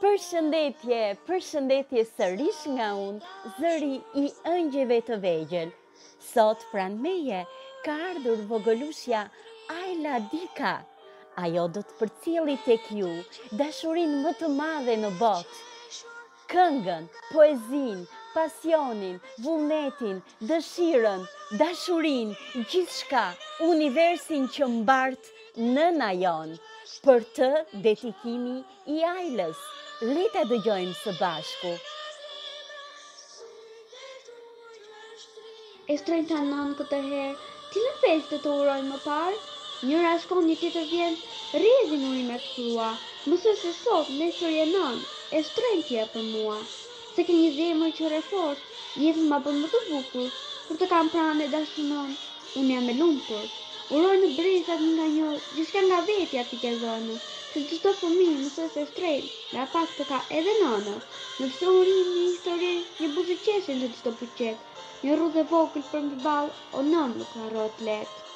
Përshëndetje, përshëndetje sërish nga unë, zëri i ëngjëve të vegjël. Sot pranë meje ka ardhur vogëlushja Ajla Dika. Ajo do të përcjelli tek ju dashurinë më të madhe në botë. Këngën, poezinë, pasionin, vullnetin, dëshirën, dashurinë, gjithçka, universin që mbart nëna jon. Për të dedikimi i Ajlës. Le ta dëgjojmë së bashku. E shtrenjta nën këtë herë, cilën festë të urojnë më parë? Njëra shkon, një tjetër vjen, rrjedhin urimet krua. Mësoj se sot, nesër je nën, e shtrenjtje për mua. Se ke një zemër që refort, jetën ma bën më të bukur, kur të kam pranë e dashunon, unë jam e lumtur. Uroj në brezat nga një, gjithçka nga vetja ti ke zënë, se çdo fëmijë mësoj se shtrenjtë, nga pak të ka edhe nënë. Nëse unë rrim një histori, një buzëqeshje në çdo buqet, një rrudhë e vogël për mballë, o nën nuk harrohet lehtë.